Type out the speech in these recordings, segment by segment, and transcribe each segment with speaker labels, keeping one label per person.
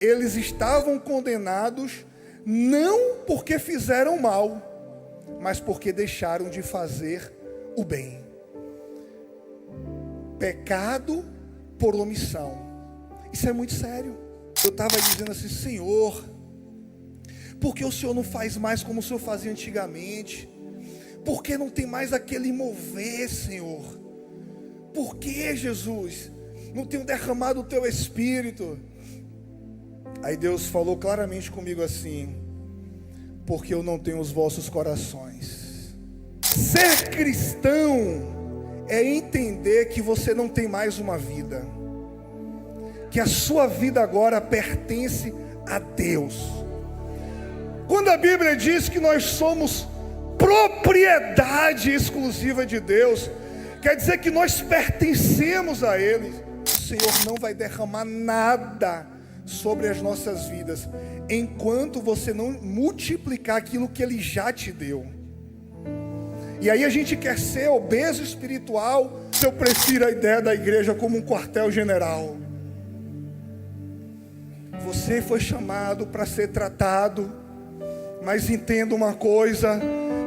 Speaker 1: Eles estavam condenados não porque fizeram mal, mas porque deixaram de fazer o bem. Pecado por omissão. Isso é muito sério. Eu estava dizendo assim: Senhor, por que o Senhor não faz mais como o Senhor fazia antigamente? Por que não tem mais aquele mover, Senhor? Por que, Jesus, não tem derramado o Teu Espírito? Aí Deus falou claramente comigo assim: porque eu não tenho os vossos corações. Ser cristão é entender que você não tem mais uma vida, que a sua vida agora pertence a Deus. Quando a Bíblia diz que nós somos propriedade exclusiva de Deus, quer dizer que nós pertencemos a Ele. O Senhor não vai derramar nada sobre as nossas vidas enquanto você não multiplicar aquilo que Ele já te deu. E aí a gente quer ser obeso espiritual. Eu prefiro a ideia da igreja como um quartel-general. Você foi chamado para ser tratado, mas entenda uma coisa: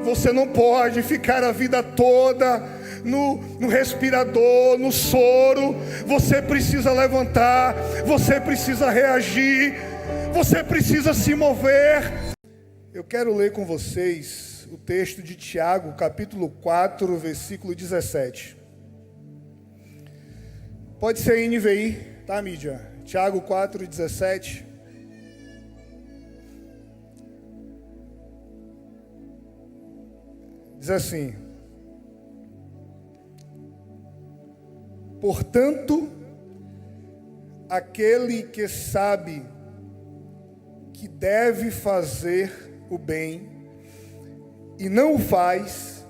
Speaker 1: você não pode ficar a vida toda no respirador, no soro. Você precisa levantar, você precisa reagir, você precisa se mover. Eu quero ler com vocês o texto de Tiago, capítulo 4, versículo 17. Pode ser NVI, tá, mídia? Tiago 4, 17. Diz assim: portanto, aquele que sabe que deve fazer o bem e não o faz,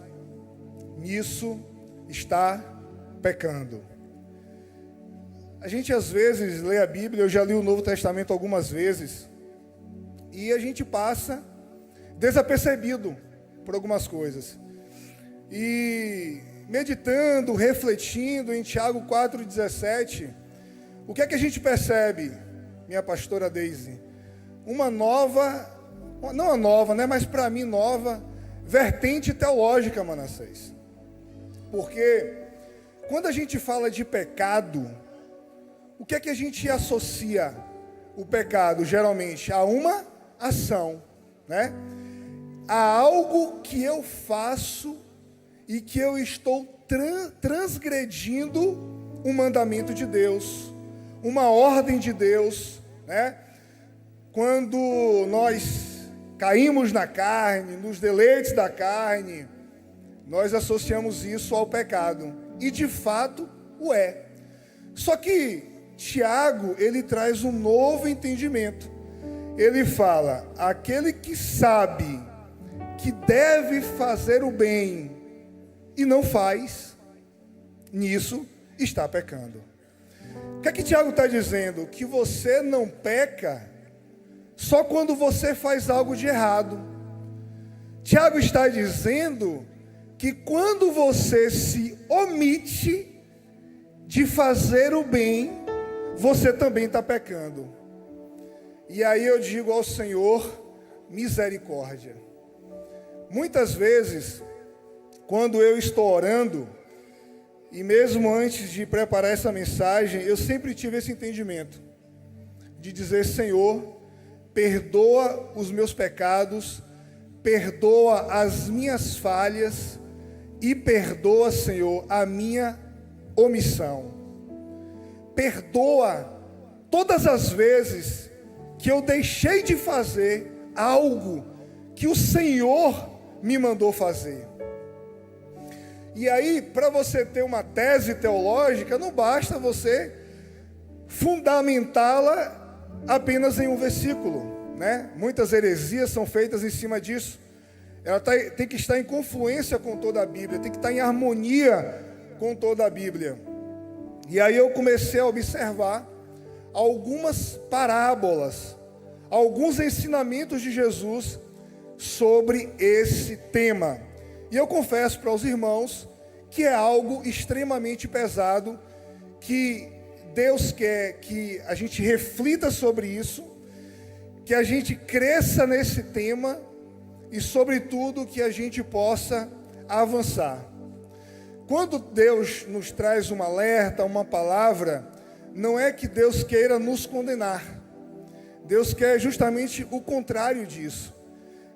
Speaker 1: nisso está pecando. A gente às vezes lê a Bíblia, eu já li o Novo Testamento algumas vezes, e a gente passa desapercebido por algumas coisas. E meditando, refletindo em Tiago 4,17, o que é que a gente percebe, minha pastora Deise? Uma nova, não a nova, né, mas para mim nova, vertente teológica, Manassés. Porque quando a gente fala de pecado, o que é que a gente associa o pecado geralmente? A uma ação, né? A algo que eu faço e que eu estou transgredindo um mandamento de Deus, uma ordem de Deus, né? Quando nós caímos na carne, nos deleites da carne, nós associamos isso ao pecado, e de fato o é. Só que Tiago, ele traz um novo entendimento. Ele fala: aquele que sabe que deve fazer o bem e não faz, nisso está pecando. O que é que Tiago está dizendo? Que você não peca só quando você faz algo de errado. Tiago está dizendo que quando você se omite de fazer o bem, você também está pecando. E aí eu digo ao Senhor: misericórdia. Muitas vezes, quando eu estou orando, e mesmo antes de preparar essa mensagem, eu sempre tive esse entendimento de dizer: Senhor, perdoa os meus pecados, perdoa as minhas falhas e perdoa, Senhor, a minha omissão. Perdoa todas as vezes que eu deixei de fazer algo que o Senhor me mandou fazer. E aí, para você ter uma tese teológica, não basta você fundamentá-la apenas em um versículo, né? Muitas heresias são feitas em cima disso. Ela tem que estar em confluência com toda a Bíblia, tem que estar em harmonia com toda a Bíblia. E aí eu comecei a observar algumas parábolas, alguns ensinamentos de Jesus sobre esse tema. E eu confesso para os irmãos que é algo extremamente pesado, que Deus quer que a gente reflita sobre isso que a gente cresça nesse tema e, sobretudo, que a gente possa avançar. Quando Deus nos traz um alerta, uma palavra, não é que Deus queira nos condenar. Deus quer justamente o contrário disso.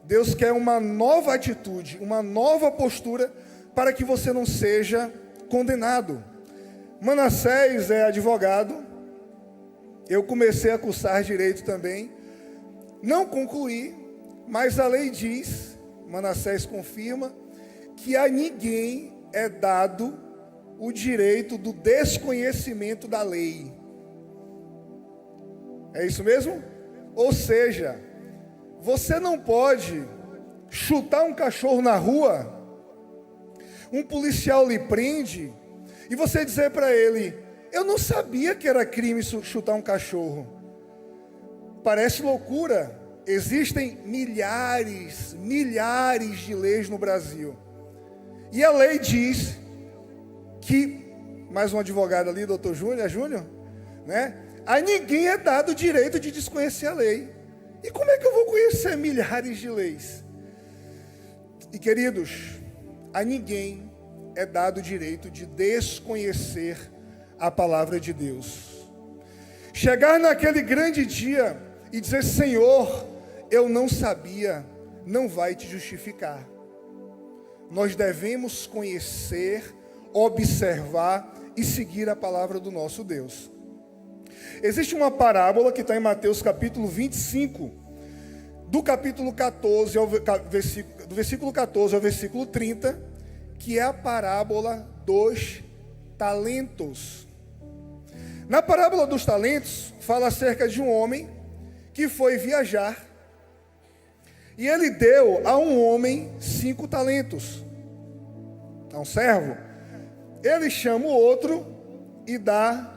Speaker 1: Deus quer uma nova atitude, uma nova postura para que você não seja condenado. Manassés é advogado. Eu comecei a cursar direito também. Não concluí, mas a lei diz, Manassés confirma, que a ninguém é dado o direito do desconhecimento da lei. É isso mesmo? Ou seja, você não pode chutar um cachorro na rua, um policial lhe prende, e você dizer para ele: eu não sabia que era crime chutar um cachorro. Parece loucura. Existem milhares de leis no Brasil. E a lei diz que, mais um advogado ali, doutor Júnior, né? A ninguém é dado o direito de desconhecer a lei. E como é que eu vou conhecer milhares de leis? E queridos, a ninguém é dado o direito de desconhecer a palavra de Deus. Chegar naquele grande dia e dizer: Senhor, eu não sabia, não vai te justificar. Nós devemos conhecer, observar e seguir a palavra do nosso Deus. Existe uma parábola que está em Mateus capítulo 25, do capítulo 14 do versículo 14 ao versículo 30, que é a parábola dos talentos. Na parábola dos talentos, fala acerca de um homem que foi viajar, e ele deu a um homem 5 talentos, a um servo. Ele chama o outro e dá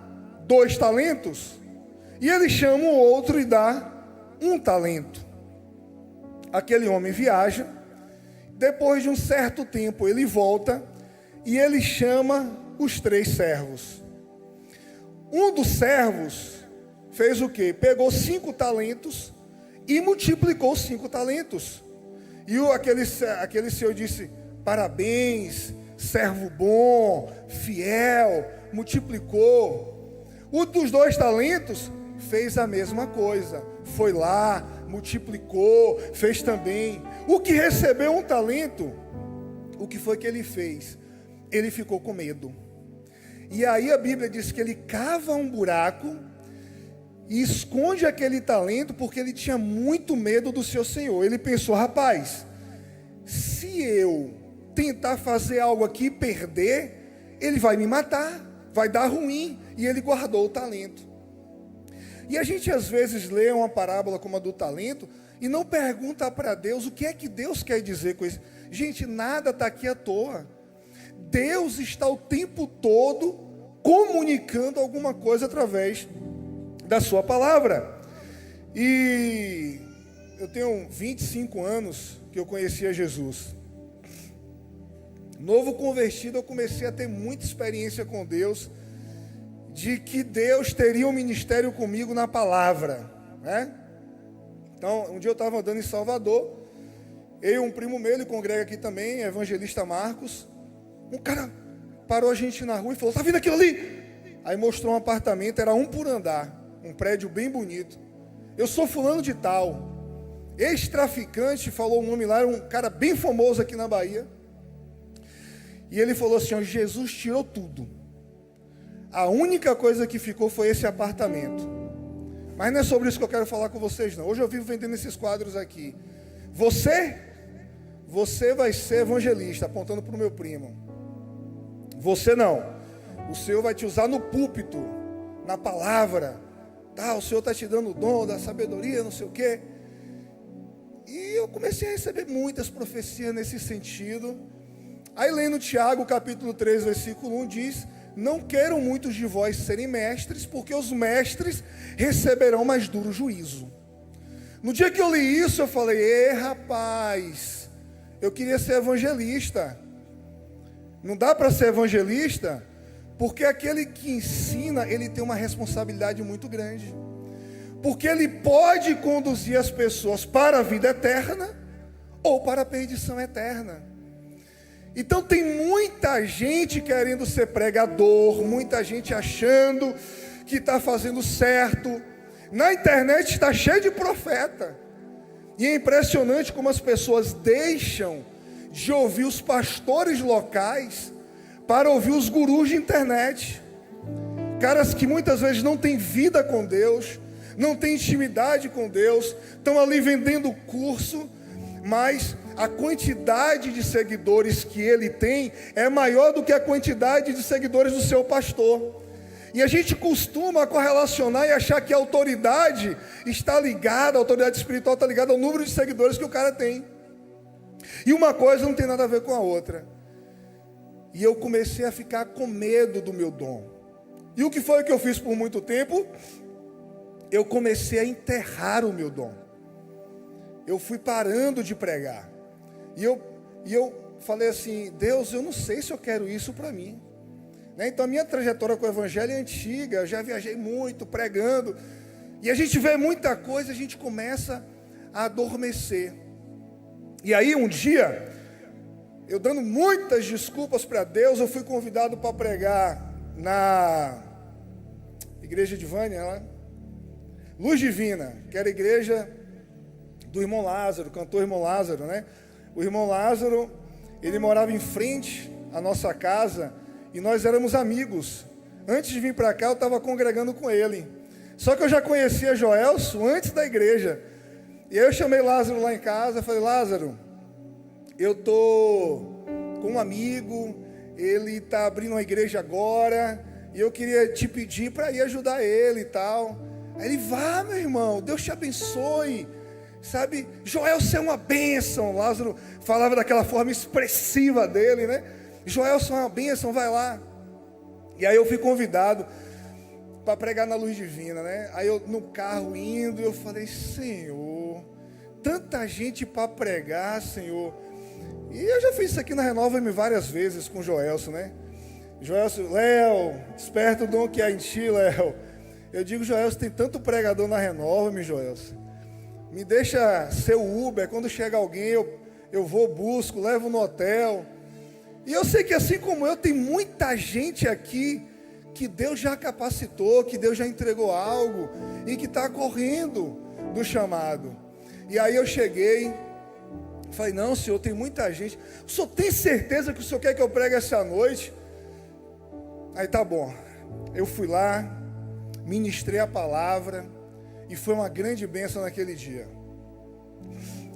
Speaker 1: 2 talentos, e ele chama o outro e dá 1 talento. Aquele homem viaja, depois de um certo tempo ele volta, e ele chama os 3 servos. Um dos servos fez o quê? Pegou 5 talentos e multiplicou 5 talentos. E aquele senhor disse: parabéns, servo bom, fiel, multiplicou. O dos 2 talentos fez a mesma coisa. Foi lá, multiplicou, fez também. O que recebeu 1 talento, o que foi que ele fez? Ele ficou com medo. E aí a Bíblia diz que ele cava um buraco e esconde aquele talento, porque ele tinha muito medo do seu senhor. Ele pensou: rapaz, se eu tentar fazer algo aqui e perder, ele vai me matar, vai dar ruim. E ele guardou o talento. E a gente às vezes lê uma parábola como a do talento e não pergunta para Deus o que é que Deus quer dizer com isso. Gente, nada está aqui à toa. Deus está o tempo todo comunicando alguma coisa através da sua palavra. E eu tenho 25 anos que eu conhecia Jesus. Novo convertido, eu comecei a ter muita experiência com Deus, de que Deus teria um ministério comigo na palavra, né? Então, um dia eu estava andando em Salvador, eu e um primo meu, ele congrega aqui também, evangelista Marcos. Um cara parou a gente na rua e falou: tá vendo aquilo ali? Aí mostrou um apartamento, era 1 por andar, um prédio bem bonito. Eu sou fulano de tal, ex-traficante, falou o nome lá, era um cara bem famoso aqui na Bahia. E ele falou assim: ó, Jesus tirou tudo. A única coisa que ficou foi esse apartamento. Mas não é sobre isso que eu quero falar com vocês, não. Hoje eu vivo vendendo esses quadros aqui. Você vai ser evangelista, apontando para o meu primo. Você não. O Senhor vai te usar no púlpito, na palavra. Tá, o Senhor está te dando o dom da sabedoria, não sei o quê. E eu comecei a receber muitas profecias nesse sentido. Aí lendo Tiago, capítulo 3, versículo 1, diz: não queiram muitos de vós serem mestres, porque os mestres receberão mais duro juízo. No dia que eu li isso, eu falei: rapaz, eu queria ser evangelista. Não dá para ser evangelista, porque aquele que ensina, ele tem uma responsabilidade muito grande. porque ele pode conduzir as pessoas para a vida eterna ou para a perdição eterna. Então tem muita gente querendo ser pregador, muita gente achando que está fazendo certo. Na internet está cheio de profeta. E é impressionante como as pessoas deixam de ouvir os pastores locais para ouvir os gurus de internet. Caras que muitas vezes não têm vida com Deus, não têm intimidade com Deus, estão ali vendendo curso, mas a quantidade de seguidores que ele tem é maior do que a quantidade de seguidores do seu pastor. E a gente costuma correlacionar e achar que a autoridade está ligada, a autoridade espiritual está ligada ao número de seguidores que o cara tem. E uma coisa não tem nada a ver com a outra. E eu comecei a ficar com medo do meu dom. E o que foi que eu fiz por muito tempo? Eu comecei a enterrar o meu dom. Eu fui parando de pregar. E eu falei assim, Deus, eu não sei se eu quero isso para mim. Então a minha trajetória com o evangelho é antiga, eu já viajei muito pregando, e a gente vê muita coisa, a gente começa a adormecer. E aí um dia, eu dando muitas desculpas para Deus, eu fui convidado para pregar na igreja de Vânia, lá, Luz Divina, que era a igreja do irmão Lázaro, cantor irmão Lázaro, né? O irmão Lázaro, ele morava em frente à nossa casa, e nós éramos amigos. Antes de vir para cá, eu estava congregando com ele. Só que eu já conhecia Joelson antes da igreja. E aí eu chamei Lázaro lá em casa, falei, Lázaro, eu estou com um amigo, ele está abrindo uma igreja agora, e eu queria te pedir para ir ajudar ele e tal. Aí ele, vá meu irmão, Deus te abençoe. Sabe, Joelson é uma bênção. Lázaro falava daquela forma expressiva dele, né? Joelson é uma bênção, vai lá. E aí eu fui convidado para pregar na Luz Divina, né? Aí eu no carro indo, eu falei, Senhor, tanta gente para pregar, Senhor. E eu já fiz isso aqui na Renova-me várias vezes com o Joelson, né? Joelson, Léo, desperta o dom que há em ti, Léo. Eu digo, Joelson, tem tanto pregador na Renova-me, Joelson. Me deixa ser o Uber, quando chega alguém, eu vou, busco, levo no hotel. E eu sei que assim como eu, tem muita gente aqui que Deus já capacitou, que Deus já entregou algo e que está correndo do chamado. E aí eu cheguei, falei, não, Senhor, tem muita gente. O Senhor tem certeza que o Senhor quer que eu pregue essa noite? Aí tá bom. Eu fui lá, ministrei a palavra e foi uma grande bênção naquele dia.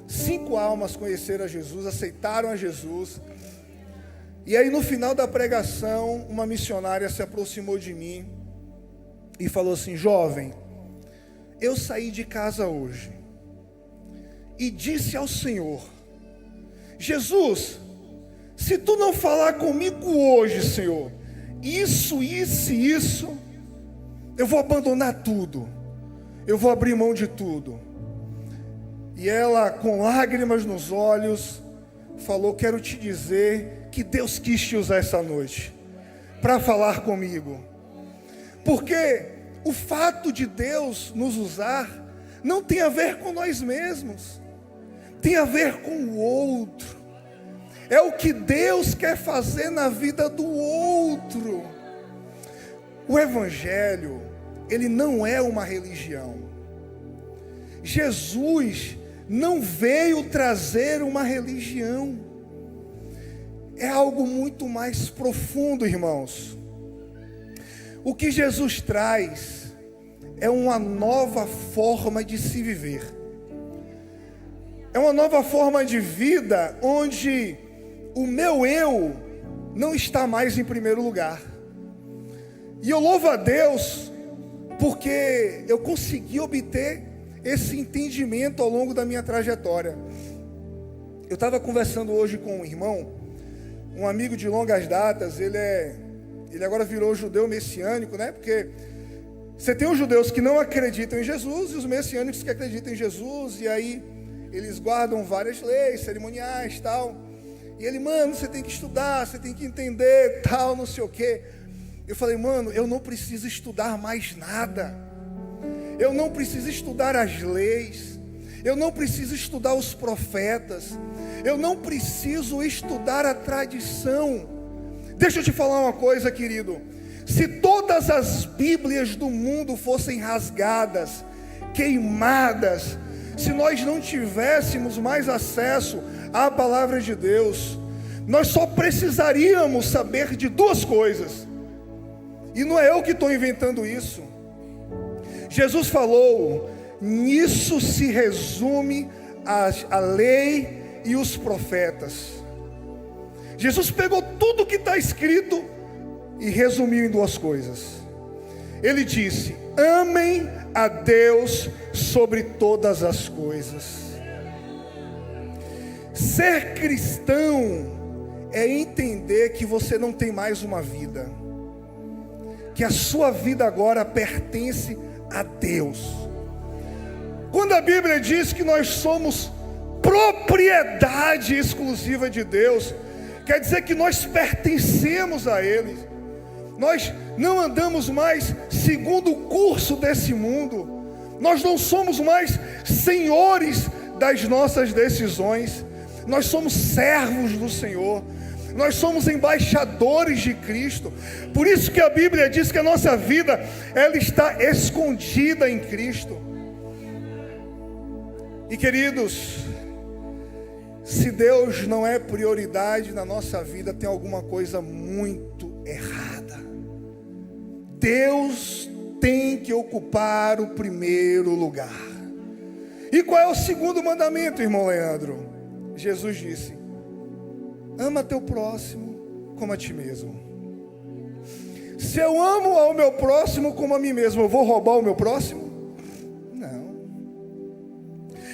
Speaker 1: 5 almas conheceram a Jesus, aceitaram a Jesus. E aí no final da pregação, uma missionária se aproximou de mim e falou assim, jovem, eu saí de casa hoje e disse ao Senhor, Jesus, se tu não falar comigo hoje, Senhor, isso, eu vou abandonar tudo, eu vou abrir mão de tudo. E ela, com lágrimas nos olhos, falou, quero te dizer que Deus quis te usar essa noite para falar comigo, porque o fato de Deus nos usar não tem a ver com nós mesmos, tem a ver com o outro. É o que Deus quer fazer na vida do outro. O Evangelho, ele não é uma religião. Jesus não veio trazer uma religião. É algo muito mais profundo, irmãos. O que Jesus traz é uma nova forma de se viver. É uma nova forma de vida onde o meu eu não está mais em primeiro lugar. E eu louvo a Deus porque eu consegui obter esse entendimento ao longo da minha trajetória. Eu estava conversando hoje com um irmão, um amigo de longas datas. Ele agora virou judeu messiânico, né? Porque você tem os judeus que não acreditam em Jesus e os messiânicos que acreditam em Jesus, e aí eles guardam várias leis cerimoniais, tal. E ele, mano, você tem que estudar, você tem que entender, tal, não sei o quê. Eu falei, mano, eu não preciso estudar mais nada. eu não preciso estudar as leis, eu não preciso estudar os profetas, eu não preciso estudar a tradição. Deixa eu te falar uma coisa, querido. Se todas as Bíblias do mundo fossem rasgadas, queimadas, se nós não tivéssemos mais acesso à palavra de Deus, nós só precisaríamos saber de duas coisas. E não é eu que estou inventando isso. Jesus falou: nisso se resume a lei e os profetas. Jesus pegou tudo que está escrito e resumiu em duas coisas. Ele disse: amem a Deus sobre todas as coisas. Ser cristão é entender que você não tem mais uma vida, que a sua vida agora pertence a Deus. Quando a Bíblia diz que nós somos propriedade exclusiva de Deus, quer dizer que nós pertencemos a Ele. Nós não andamos mais segundo o curso desse mundo. Nós não somos mais senhores das nossas decisões. Nós somos servos do Senhor. Nós somos embaixadores de Cristo. Por isso que a Bíblia diz que a nossa vida, ela está escondida em Cristo. E queridos, se Deus não é prioridade na nossa vida, tem alguma coisa muito errada. Deus tem que ocupar o primeiro lugar. E qual é o segundo mandamento, irmão Leandro? Jesus disse: ama teu próximo como a ti mesmo. Se eu amo ao meu próximo como a mim mesmo, eu vou roubar o meu próximo? Não.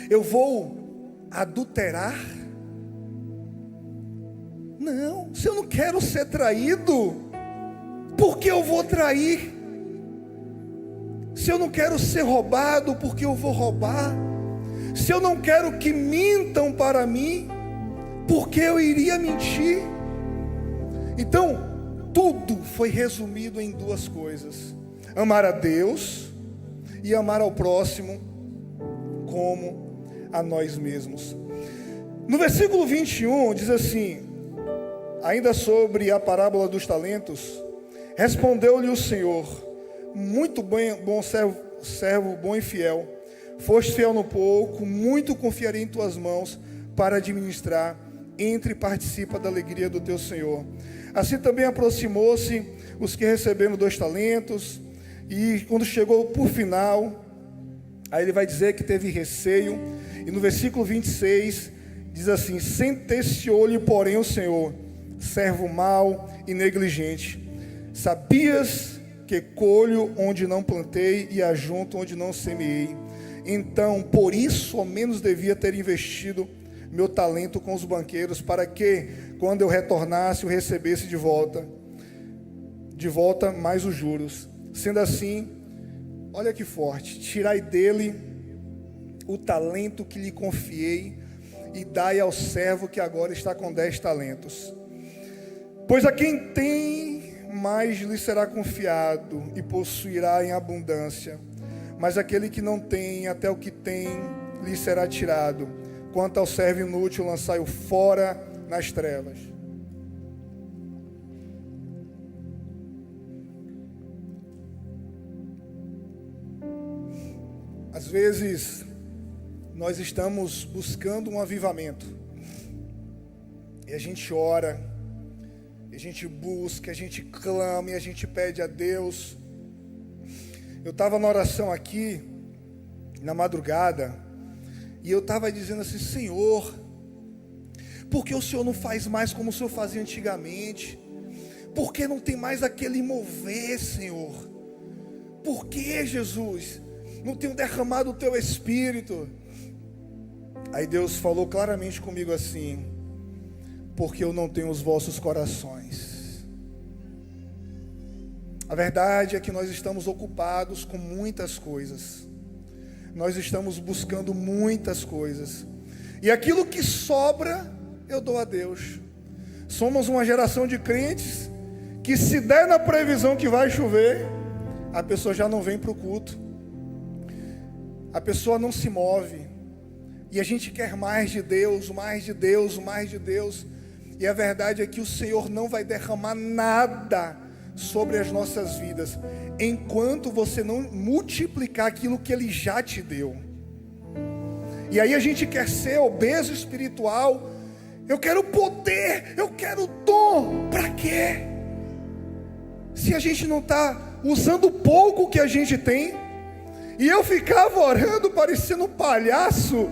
Speaker 1: Eu vou adulterar? Não. Se eu não quero ser traído, por que eu vou trair? Se eu não quero ser roubado, por que eu vou roubar? Se eu não quero que mintam para mim, por que eu iria mentir? Então, tudo foi resumido em duas coisas: amar a Deus e amar ao próximo como a nós mesmos. No versículo 21 diz assim, ainda sobre a parábola dos talentos: respondeu-lhe o Senhor: muito bem, bom servo bom e fiel, foste fiel no pouco, muito confiarei em tuas mãos para administrar. Entre e participa da alegria do teu Senhor. Assim também aproximou-se os que receberam 2 talentos, e quando chegou por final, aí ele vai dizer que teve receio, e no versículo 26 diz assim: sentenciou-lhe porém o Senhor: servo mau e negligente, sabias que colho onde não plantei e ajunto onde não semeei? Então, por isso, ao menos devia ter investido meu talento com os banqueiros, para que, quando eu retornasse, eu recebesse de volta mais os juros. Sendo assim, olha que forte: tirai dele o talento que lhe confiei e dai ao servo que agora está com 10 talentos. Pois a quem tem, mais lhe será confiado e possuirá em abundância. Mas aquele que não tem, até o que tem lhe será tirado. Quanto ao servo inútil, lançai-o fora nas trevas. Às vezes, nós estamos buscando um avivamento. E a gente ora, e a gente busca, a gente clama, e a gente pede a Deus. Eu estava na oração aqui, na madrugada, e eu estava dizendo assim: Senhor, por que o Senhor não faz mais como o Senhor fazia antigamente? Por que não tem mais aquele mover, Senhor? Por que, Jesus, não tem derramado o Teu Espírito? Aí Deus falou claramente comigo assim: porque eu não tenho os vossos corações. A verdade é que nós estamos ocupados com muitas coisas. Nós estamos buscando muitas coisas. E aquilo que sobra, eu dou a Deus. Somos uma geração de crentes que, se der na previsão que vai chover, a pessoa já não vem para o culto. a pessoa não se move. E a gente quer mais de Deus, mais de Deus, mais de Deus. E a verdade é que o Senhor não vai derramar nada sobre as nossas vidas enquanto você não multiplicar aquilo que Ele já te deu. E aí a gente quer ser obeso espiritual. Eu quero poder, eu quero dom. Para quê? Se a gente não está usando o pouco que a gente tem. E eu ficava orando parecendo um palhaço,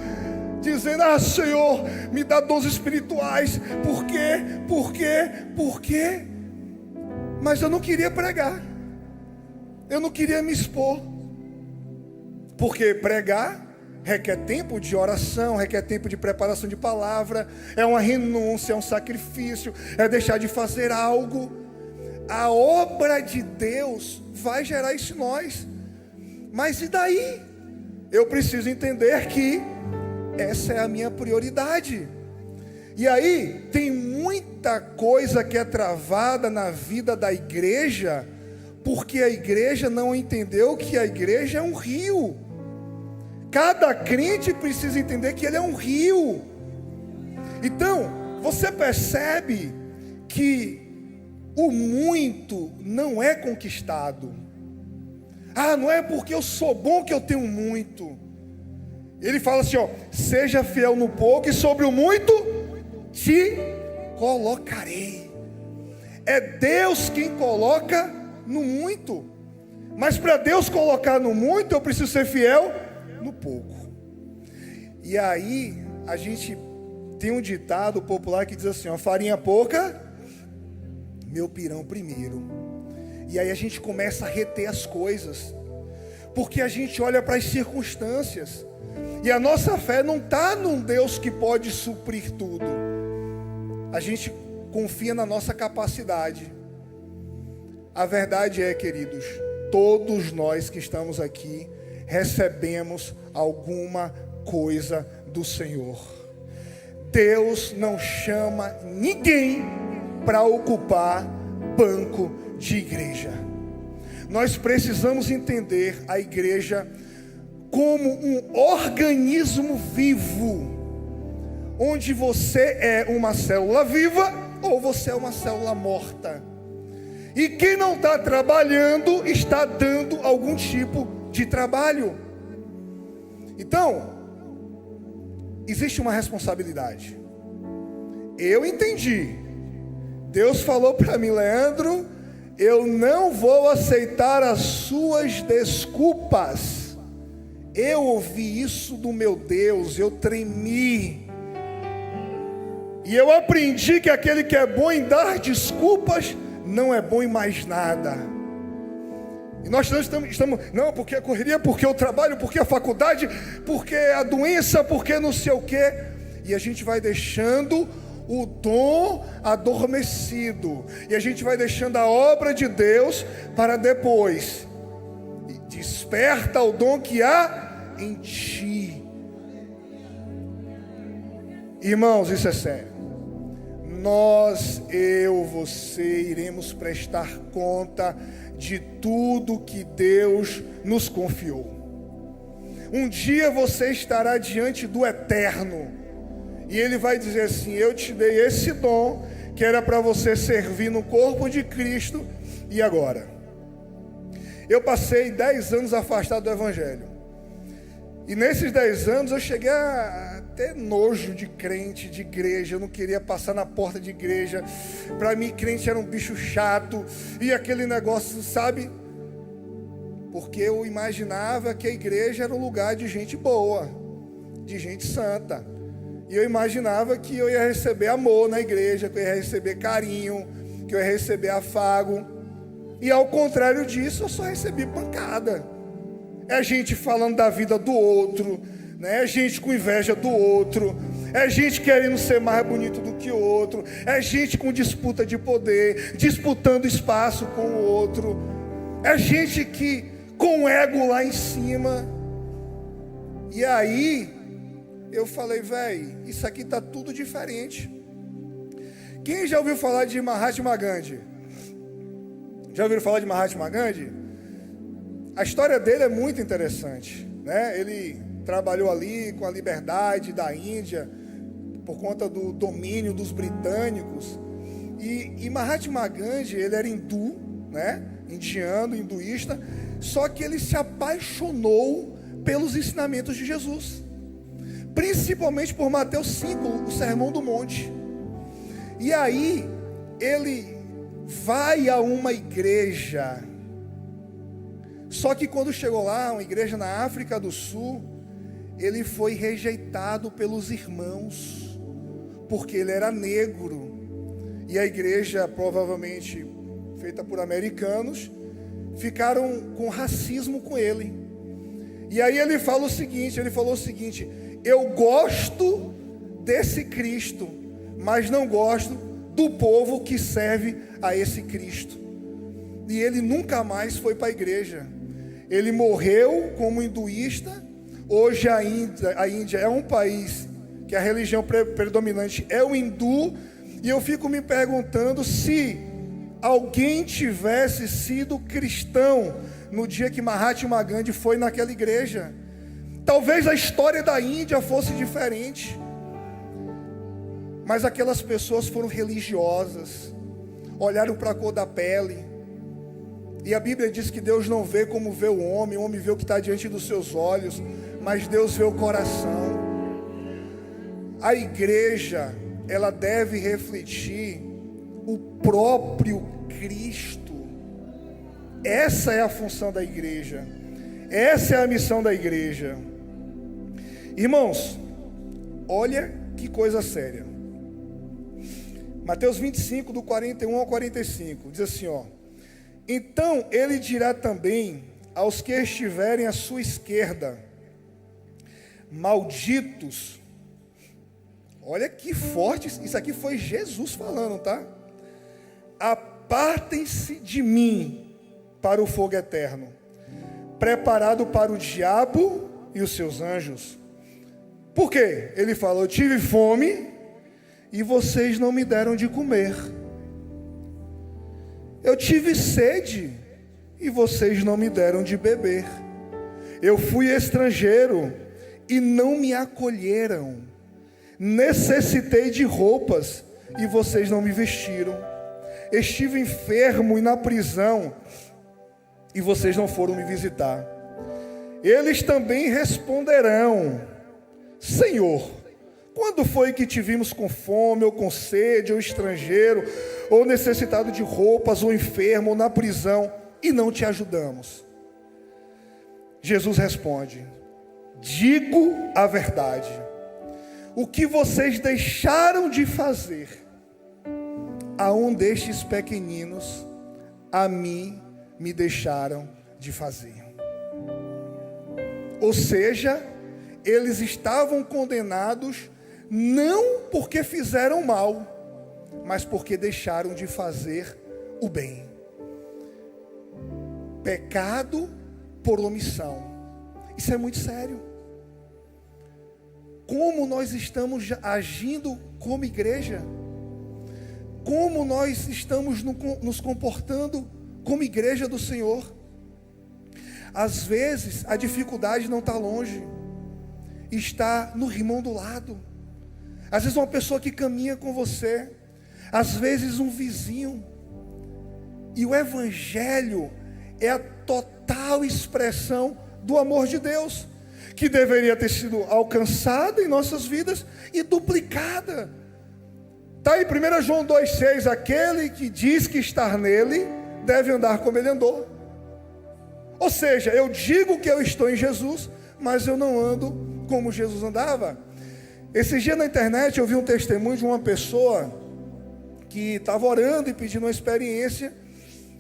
Speaker 1: dizendo: ah, Senhor, me dá dons espirituais. Por quê? Por quê? Por quê? Mas eu não queria pregar. Eu não queria me expor. Porque pregar requer tempo de oração, requer tempo de preparação de palavra, é uma renúncia, é um sacrifício, é deixar de fazer algo. A obra de Deus vai gerar isso em nós. Mas e daí? Eu preciso entender que essa é a minha prioridade. E aí tem muita coisa que é travada na vida da igreja, porque a igreja não entendeu que a igreja é um rio. Cada crente precisa entender que ele é um rio. Então, você percebe que o muito não é conquistado. Ah, não é porque eu sou bom que eu tenho muito. Ele fala assim, ó: seja fiel no pouco e sobre o muito te colocarei. É Deus quem coloca no muito. Mas para Deus colocar no muito, eu preciso ser fiel no pouco. E aí a gente tem um ditado popular que diz assim, ó: farinha pouca, meu pirão primeiro. E aí a gente começa a reter as coisas, porque a gente olha para as circunstâncias, e a nossa fé não está num Deus que pode suprir tudo. A gente confia na nossa capacidade. A verdade é, queridos, todos nós que estamos aqui recebemos alguma coisa do Senhor. Deus não chama ninguém para ocupar banco de igreja. Nós precisamos entender a igreja como um organismo vivo, onde você é uma célula viva ou você é uma célula morta. E quem não está trabalhando está dando algum tipo de trabalho. Então, existe uma responsabilidade. Eu entendi. Deus falou para mim: Leandro, eu não vou aceitar as suas desculpas. Eu ouvi isso do meu Deus, eu tremi. E eu aprendi que aquele que é bom em dar desculpas não é bom em mais nada. E nós não estamos, não, porque a correria, porque o trabalho, porque a faculdade, porque a doença, porque não sei o quê. E a gente vai deixando o dom adormecido. E a gente vai deixando a obra de Deus para depois. Desperta o dom que há em ti. Irmãos, isso é sério. Nós, eu, você, iremos prestar conta de tudo que Deus nos confiou. Um dia você estará diante do Eterno, e Ele vai dizer assim: eu te dei esse dom, que era para você servir no corpo de Cristo, e agora? Eu passei 10 anos afastado do Evangelho, e nesses 10 anos eu cheguei a ter nojo de crente, de igreja. Eu não queria passar na porta de igreja. Para mim, crente era um bicho chato. E aquele negócio, sabe? Porque eu imaginava que a igreja era um lugar de gente boa, de gente santa. E eu imaginava que eu ia receber amor na igreja, que eu ia receber carinho, que eu ia receber afago. E ao contrário disso, eu só recebi pancada. É gente falando da vida do outro, né? É gente com inveja do outro, é gente querendo ser mais bonito do que o outro, é gente com disputa de poder, disputando espaço com o outro, é gente que com ego lá em cima. E aí eu falei: velho, isso aqui tá tudo diferente. Quem já ouviu falar de Mahatma Gandhi? Já ouviram falar de Mahatma Gandhi? A história dele é muito interessante, né? Ele trabalhou ali com a liberdade da Índia, por conta do domínio dos britânicos. E Mahatma Gandhi, ele era hindu, né? Indiano, hinduísta, só que ele se apaixonou pelos ensinamentos de Jesus, principalmente por Mateus 5, o Sermão do Monte. E aí, ele vai a uma igreja, só que quando chegou lá, uma igreja na África do Sul, ele foi rejeitado pelos irmãos, porque ele era negro, e a igreja, provavelmente feita por americanos, ficaram com racismo com ele. E aí ele falou o seguinte: eu gosto desse Cristo, mas não gosto do povo que serve a esse Cristo. E ele nunca mais foi para a igreja. Ele morreu como hinduísta. Hoje a Índia é um país que a religião predominante é o hindu. E eu fico me perguntando se alguém tivesse sido cristão no dia que Mahatma Gandhi foi naquela igreja, talvez a história da Índia fosse diferente. Mas aquelas pessoas foram religiosas, olharam para a cor da pele. E a Bíblia diz que Deus não vê como vê o homem vê o que está diante dos seus olhos, mas Deus vê o coração. A igreja, ela deve refletir o próprio Cristo. Essa é a função da igreja, essa é a missão da igreja. Irmãos, olha que coisa séria. Mateus 25, do 41 ao 45, diz assim, ó: então ele dirá também aos que estiverem à sua esquerda: malditos. Olha que forte, isso aqui foi Jesus falando, tá? Apartem-se de mim para o fogo eterno, preparado para o diabo e os seus anjos. Por quê? Ele falou: eu tive fome e vocês não me deram de comer. Eu tive sede e vocês não me deram de beber. Eu fui estrangeiro e não me acolheram. Necessitei de roupas e vocês não me vestiram. Estive enfermo e na prisão e vocês não foram me visitar. Eles também responderão: Senhor, quando foi que te vimos com fome, ou com sede, ou estrangeiro, ou necessitado de roupas, ou enfermo, ou na prisão, e não te ajudamos? Jesus responde: digo a verdade, o que vocês deixaram de fazer a um destes pequeninos, a mim me deixaram de fazer. Ou seja, eles estavam condenados não porque fizeram mal, mas porque deixaram de fazer o bem. Pecado por omissão. Isso é muito sério. Como nós estamos agindo como igreja? Como nós estamos nos comportando como igreja do Senhor? Às vezes a dificuldade não está longe, está no irmão do lado. Às vezes uma pessoa que caminha com você, às vezes um vizinho. E o Evangelho é a total expressão do amor de Deus, que deveria ter sido alcançada em nossas vidas e duplicada. Está aí 1 João 2,6, aquele que diz que está nele, deve andar como ele andou. Ou seja, eu digo que eu estou em Jesus, mas eu não ando como Jesus andava. Esse dia na internet eu vi um testemunho de uma pessoa que estava orando e pedindo uma experiência,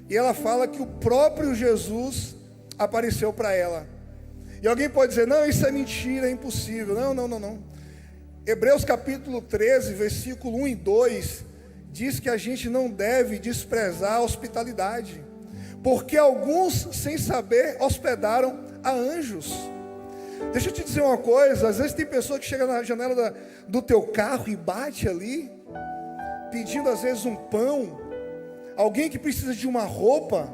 Speaker 1: e ela fala que o próprio Jesus apareceu para ela. E alguém pode dizer: não, isso é mentira, é impossível. Não. Hebreus capítulo 13, versículo 1 e 2, diz que a gente não deve desprezar a hospitalidade, porque alguns, sem saber, hospedaram a anjos. Deixa eu te dizer uma coisa, às vezes tem pessoa que chega na janela do teu carro e bate ali, pedindo às vezes um pão, alguém que precisa de uma roupa,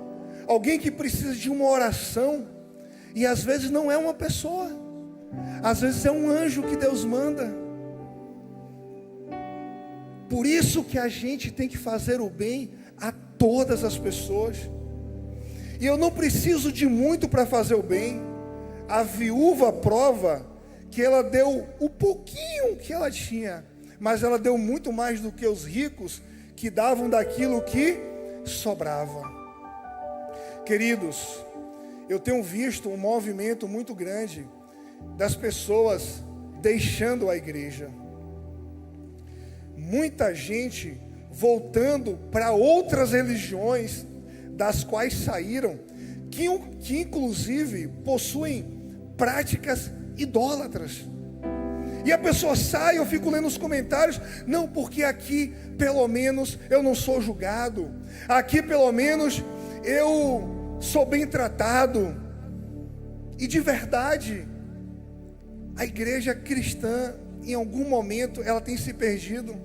Speaker 1: alguém que precisa de uma oração, E às vezes não é uma pessoa, às vezes é um anjo que Deus manda. Por isso que a gente tem que fazer o bem a todas as pessoas. E eu não preciso de muito para fazer o bem. A viúva prova que ela deu o pouquinho que ela tinha, mas ela deu muito mais do que os ricos que davam daquilo que sobrava. Queridos, eu tenho visto um movimento muito grande das pessoas deixando a igreja. Muita gente voltando para outras religiões das quais saíram, que inclusive possuem práticas idólatras. E a pessoa sai, eu fico lendo os comentários, não, porque aqui pelo menos eu não sou julgado, aqui pelo menos eu sou bem tratado. E de verdade, a igreja cristã, em algum momento, ela tem se perdido.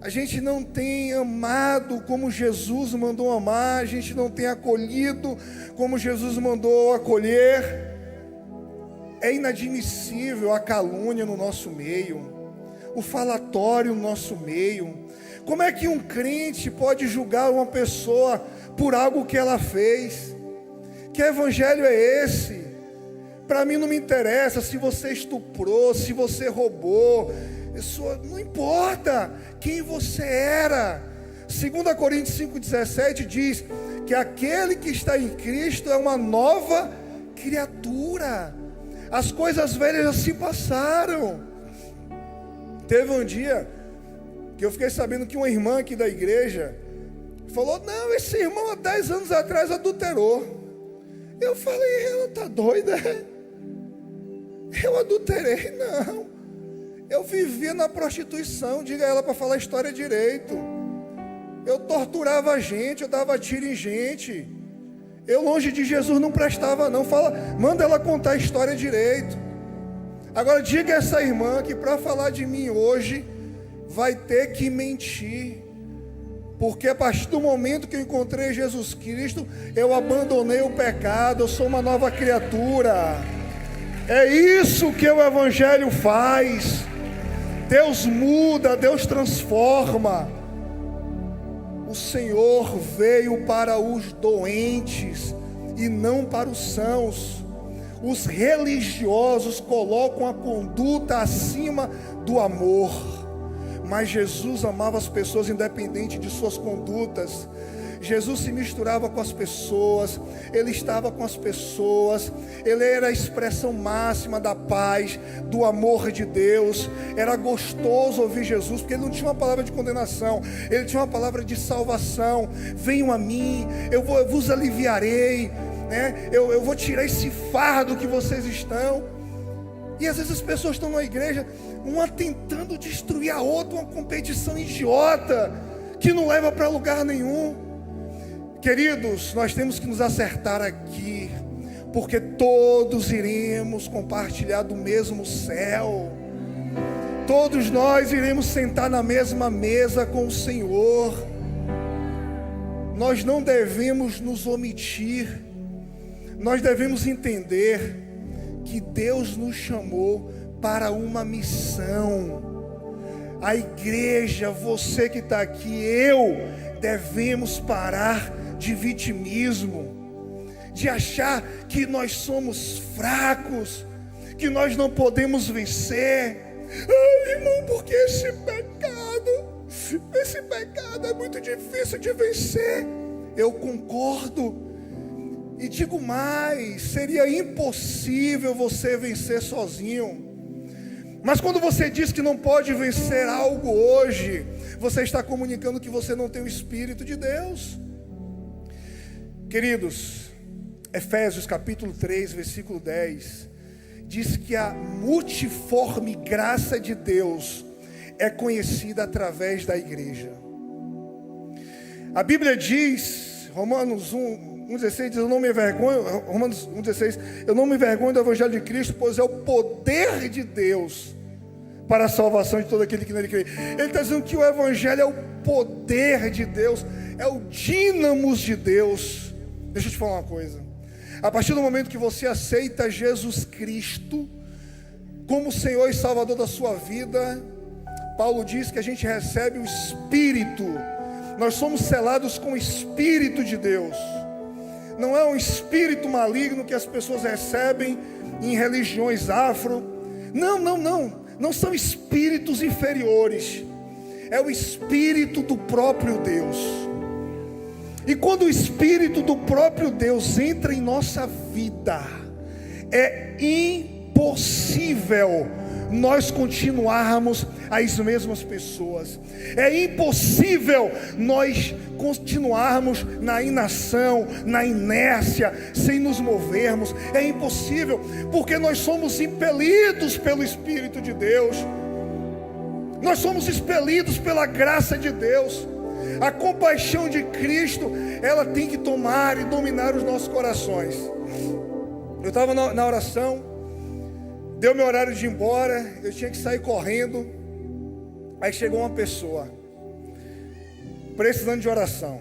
Speaker 1: A gente não tem amado como Jesus mandou amar, a gente não tem acolhido como Jesus mandou acolher. É inadmissível a calúnia no nosso meio, o falatório no nosso meio. Como é que um crente pode julgar uma pessoa por algo que ela fez? Que evangelho é esse? Para mim não me interessa se você estuprou, se você roubou, isso não importa quem você era. 2 Coríntios 5,17 diz que aquele que está em Cristo é uma nova criatura. As coisas velhas já se passaram. Teve um dia que eu fiquei sabendo que uma irmã aqui da igreja falou, não, esse irmão há 10 anos atrás adulterou. Eu falei, ela está doida? Eu adulterei? Não. Eu vivia na prostituição, diga ela para falar a história direito. Eu torturava gente, eu dava tiro em gente. Eu longe de Jesus não prestava não. Manda ela contar a história direito. Agora diga a essa irmã que para falar de mim hoje vai ter que mentir. Porque a partir do momento que eu encontrei Jesus Cristo, eu abandonei o pecado, eu sou uma nova criatura. É isso que o evangelho faz. Deus muda, Deus transforma. O Senhor veio para os doentes e não para os sãos. Os religiosos colocam a conduta acima do amor, mas Jesus amava as pessoas independente de suas condutas. Jesus se misturava com as pessoas, Ele estava com as pessoas, Ele era a expressão máxima da paz, do amor de Deus. Era gostoso ouvir Jesus, porque Ele não tinha uma palavra de condenação, Ele tinha uma palavra de salvação. Venham a mim, eu vos aliviarei, né? Eu vou tirar esse fardo que vocês estão. E às vezes as pessoas estão na igreja, uma tentando destruir a outra, uma competição idiota, que não leva para lugar nenhum. Queridos, nós temos que nos acertar aqui, porque todos iremos compartilhar do mesmo céu. Todos nós iremos sentar na mesma mesa com o Senhor. Nós não devemos nos omitir. Nós devemos entender que Deus nos chamou para uma missão. A igreja, você que está aqui, devemos parar de vitimismo, de achar que nós somos fracos, que nós não podemos vencer. Ai, irmão, porque esse pecado é muito difícil de vencer. Eu concordo, e digo mais, seria impossível você vencer sozinho. Mas quando você diz que não pode vencer algo hoje, você está comunicando que você não tem o Espírito de Deus. Queridos, Efésios capítulo 3, versículo 10, diz que a multiforme graça de Deus é conhecida através da igreja. A Bíblia diz, Romanos 1,16 diz, Romanos 1,16, eu não me envergonho do Evangelho de Cristo, pois é o poder de Deus para a salvação de todo aquele que nele crê. Ele está dizendo que o Evangelho é o poder de Deus, é o dínamos de Deus. Deixa eu te falar uma coisa. A partir do momento que você aceita Jesus Cristo como Senhor e Salvador da sua vida, Paulo diz que a gente recebe o Espírito. Nós somos selados com o Espírito de Deus. Não é um espírito maligno que as pessoas recebem em religiões afro. Não são espíritos inferiores. É o Espírito do próprio Deus. E quando o Espírito do próprio Deus entra em nossa vida, é impossível nós continuarmos as mesmas pessoas. É impossível nós continuarmos na inação, na inércia, sem nos movermos. É impossível, porque nós somos impelidos pelo Espírito de Deus. Nós somos expelidos pela graça de Deus. A compaixão de Cristo, ela tem que tomar e dominar os nossos corações. Eu estava na oração, deu meu horário de ir embora, eu tinha que sair correndo. Aí chegou uma pessoa precisando de oração.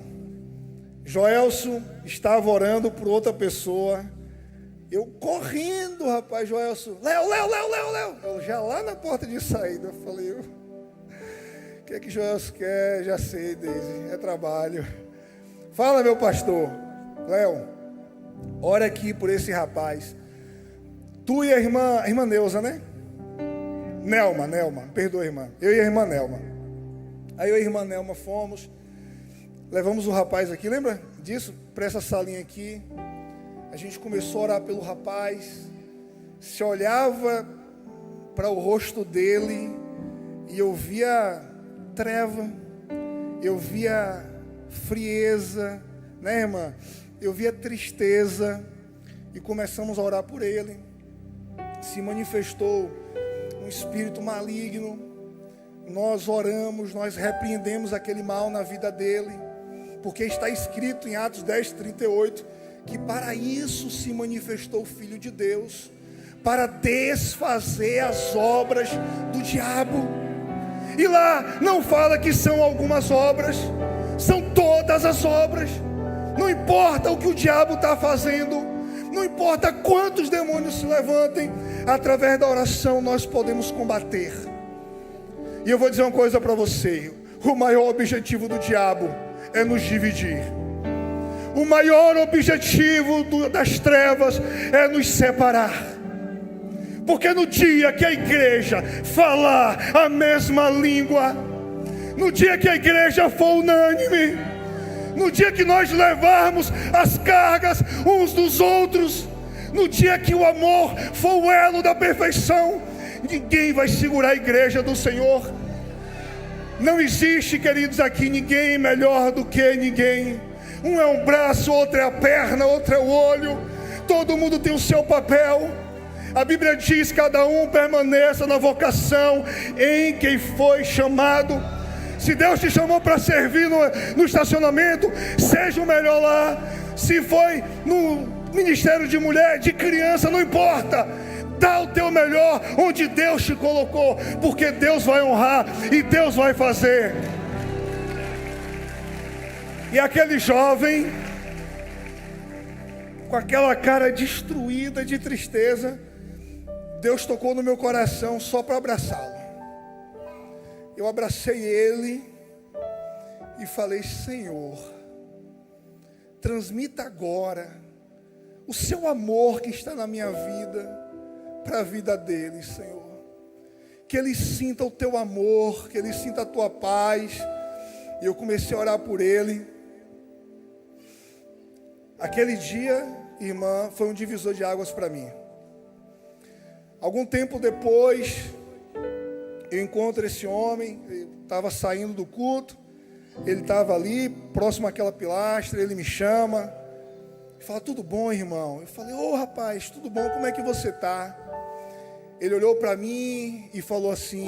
Speaker 1: Joelson estava orando por outra pessoa. Eu correndo, rapaz, Joelson, Léo. Eu já lá na porta de saída, eu falei, o que é que Joelson quer? Já sei, Deise, é trabalho. Fala, meu pastor. Léo, ora aqui por esse rapaz. Tu e a irmã Neuza, né? Nelma, perdoa, irmã. Eu e a irmã Nelma. Aí eu e a irmã Nelma fomos, levamos o rapaz aqui, lembra disso? Para essa salinha aqui. A gente começou a orar pelo rapaz. Se olhava para o rosto dele e eu via treva, eu via frieza, né, irmã? Eu via tristeza. E começamos a orar por ele. Se manifestou um espírito maligno. Nós oramos, nós repreendemos aquele mal na vida dele, porque está escrito em Atos 10:38 que para isso se manifestou o Filho de Deus, para desfazer as obras do diabo. E lá não fala que são algumas obras, são todas as obras. Não importa o que o diabo está fazendo, não importa quantos demônios se levantem, através da oração nós podemos combater. E eu vou dizer uma coisa para você: o maior objetivo do diabo é nos dividir. O maior objetivo das trevas é nos separar. Porque no dia que a igreja falar a mesma língua, no dia que a igreja for unânime, no dia que nós levarmos as cargas uns dos outros, no dia que o amor for o elo da perfeição, ninguém vai segurar a igreja do Senhor. Não existe, queridos, aqui ninguém melhor do que ninguém. Um é um braço, outro é a perna, outro é o olho. Todo mundo tem o seu papel. A Bíblia diz: cada um permaneça na vocação em que foi chamado. Se Deus te chamou para servir no estacionamento, seja o melhor lá. Se foi no ministério de mulher, de criança, não importa. Dá o teu melhor onde Deus te colocou, porque Deus vai honrar e Deus vai fazer. E aquele jovem, com aquela cara destruída de tristeza, Deus tocou no meu coração só para abraçá-lo. Eu abracei ele e falei: Senhor, transmita agora o seu amor que está na minha vida para a vida dele, Senhor. Que ele sinta o teu amor, que ele sinta a tua paz. E eu comecei a orar por ele. Aquele dia, irmã, foi um divisor de águas para mim. Algum tempo depois, eu encontro esse homem. Ele estava saindo do culto, ele estava ali, próximo àquela pilastra. Ele me chama, fala: tudo bom, irmão? Eu falei: ô rapaz, tudo bom, como é que você está? Ele olhou para mim e falou assim: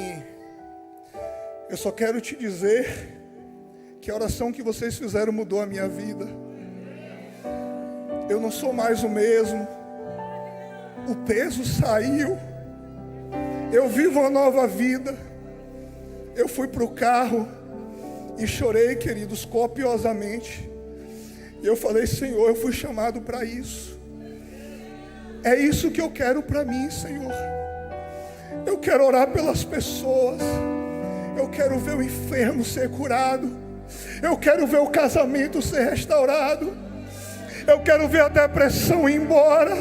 Speaker 1: eu só quero te dizer que a oração que vocês fizeram mudou a minha vida. Eu não sou mais o mesmo. O peso saiu. Eu vivo uma nova vida. Eu fui para o carro e chorei, queridos, copiosamente. E eu falei: Senhor, eu fui chamado para isso. É isso que eu quero para mim, Senhor. Eu quero orar pelas pessoas. Eu quero ver o enfermo ser curado. Eu quero ver o casamento ser restaurado. Eu quero ver a depressão ir embora.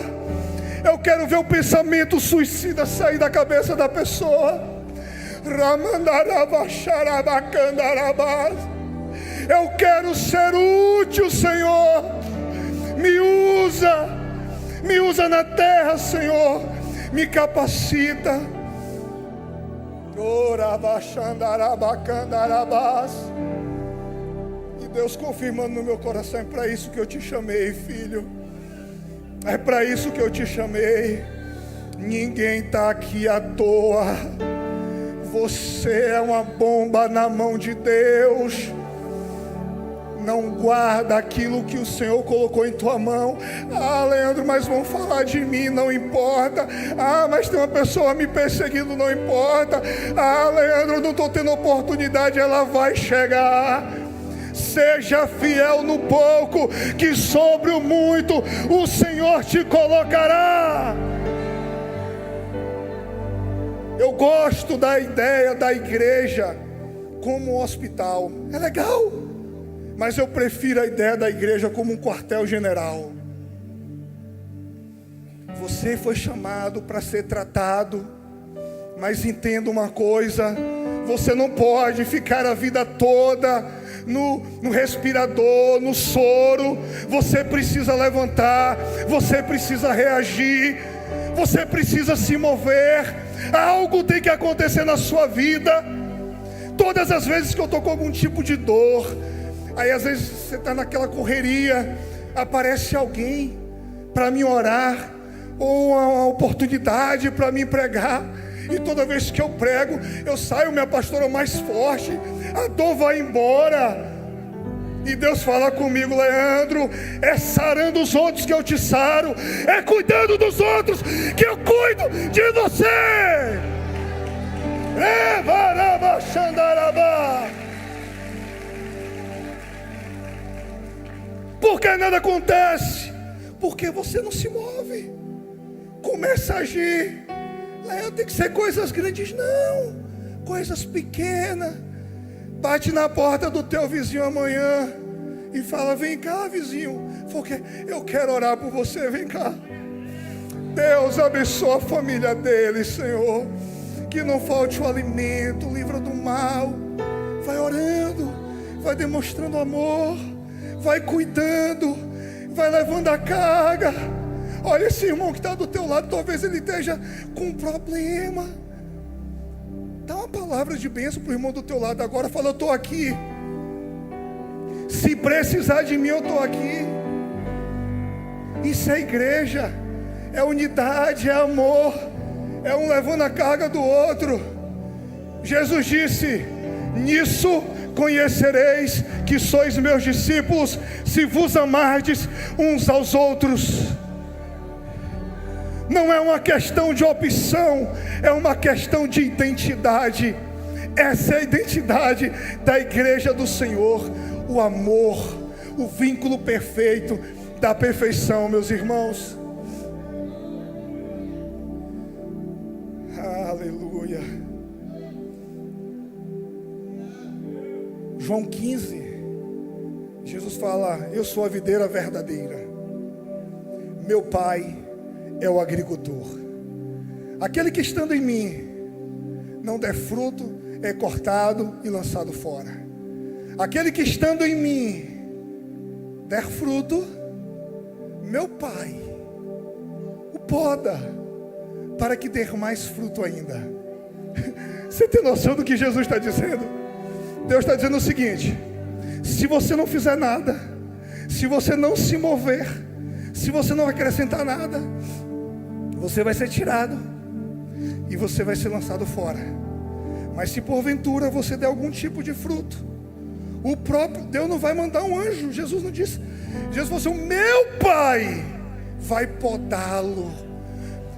Speaker 1: Eu quero ver o pensamento suicida sair da cabeça da pessoa. Eu quero ser útil, Senhor. Me usa na terra, Senhor. Me capacita. E Deus confirmando no meu coração: é para isso que eu te chamei, filho. É para isso que eu te chamei. Ninguém está aqui à toa. Você é uma bomba na mão de Deus. Não guarda aquilo que o Senhor colocou em tua mão. Ah, Leandro, mas vão falar de mim, não importa. Ah, mas tem uma pessoa me perseguindo, não importa. Ah, Leandro, eu não estou tendo oportunidade, ela vai chegar. Seja fiel no pouco, que sobre o muito o Senhor te colocará. Eu gosto da ideia da igreja como um hospital. É legal. Mas eu prefiro a ideia da igreja como um quartel-general. Você foi chamado para ser tratado, mas entenda uma coisa: você não pode ficar a vida toda no respirador, no soro. Você precisa levantar, você precisa reagir, você precisa se mover. Algo tem que acontecer na sua vida. Todas as vezes que eu estou com algum tipo de dor, aí às vezes você está naquela correria, aparece alguém para me orar, ou uma oportunidade para me pregar, e toda vez que eu prego, eu saio, minha pastora, mais forte, a dor vai embora, e Deus fala comigo: Leandro, é sarando os outros que eu te saro, é cuidando dos outros que eu cuido de você. Por que nada acontece? Porque você não se move. Começa a agir. Leandro, tem que ser coisas grandes. Não, coisas pequenas. Bate na porta do teu vizinho amanhã e fala: vem cá, vizinho, porque eu quero orar por você, vem cá. Deus abençoa a família dele, Senhor. Que não falte o alimento, livra do mal. Vai orando, vai demonstrando amor, vai cuidando, vai levando a carga. Olha esse irmão que está do teu lado, talvez ele esteja com um problema. Dá uma palavra de bênção para o irmão do teu lado agora. Fala: eu estou aqui. Se precisar de mim, eu estou aqui. Isso é igreja, é unidade, é amor, é um levando a carga do outro. Jesus disse: nisso conhecereis que sois meus discípulos, se vos amardes uns aos outros. Não é uma questão de opção, é uma questão de identidade. Essa é a identidade da igreja do Senhor. O amor, o vínculo perfeito da perfeição, meus irmãos. Aleluia. João 15, Jesus fala: eu sou a videira verdadeira, meu Pai é o agricultor. Aquele que estando em mim não der fruto é cortado e lançado fora. Aquele que estando em mim der fruto, meu Pai o poda para que dê mais fruto ainda. Você tem noção do que Jesus está dizendo? Deus está dizendo o seguinte: se você não fizer nada, se você não se mover, se você não acrescentar nada, você vai ser tirado e você vai ser lançado fora. Mas se porventura você der algum tipo de fruto, o próprio Deus não vai mandar um anjo. Jesus não disse. Jesus falou assim: o meu Pai vai podá-lo.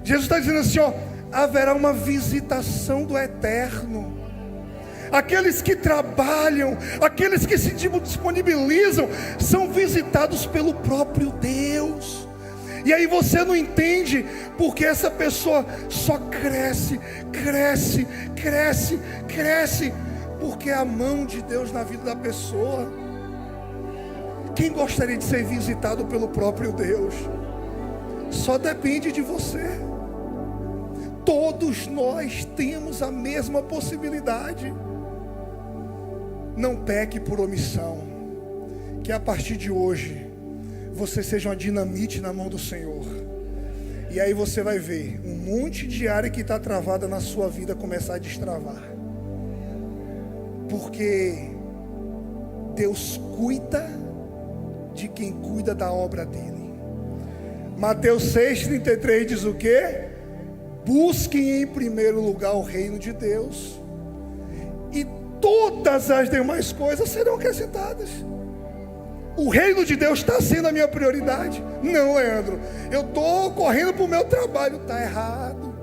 Speaker 1: Jesus está dizendo assim: ó, haverá uma visitação do Eterno. Aqueles que trabalham, aqueles que se disponibilizam, são visitados pelo próprio Deus. E aí você não entende porque essa pessoa só cresce, cresce, cresce, cresce, porque é a mão de Deus na vida da pessoa. Quem gostaria de ser visitado pelo próprio Deus? Só depende de você. Todos nós temos a mesma possibilidade. Não peque por omissão. Que a partir de hoje você seja uma dinamite na mão do Senhor. E aí você vai ver um monte de área que está travada na sua vida começar a destravar. Porque Deus cuida de quem cuida da obra dele. Mateus 6,33 diz o quê? Busquem em primeiro lugar o reino de Deus, e todas as demais coisas serão acrescentadas. O reino de Deus está sendo a minha prioridade? Não, Leandro, eu estou correndo para o meu trabalho. Está errado.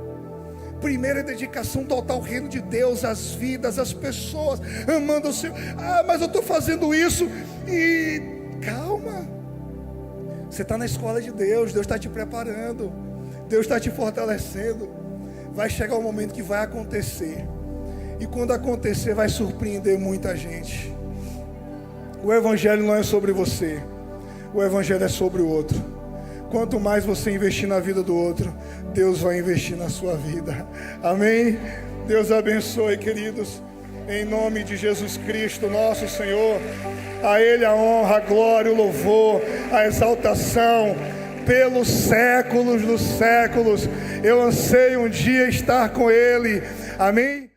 Speaker 1: Primeiro é dedicação total ao reino de Deus, as vidas, as pessoas, amando o Senhor. Mas eu estou fazendo isso e... calma. Você está na escola de Deus, Deus está te preparando, Deus está te fortalecendo. Vai chegar um momento que vai acontecer, e quando acontecer vai surpreender muita gente. O Evangelho não é sobre você, o Evangelho é sobre o outro. Quanto mais você investir na vida do outro, Deus vai investir na sua vida. Amém? Deus abençoe, queridos. Em nome de Jesus Cristo, nosso Senhor. A Ele a honra, a glória, o louvor, a exaltação pelos séculos dos séculos. Eu anseio um dia estar com Ele. Amém?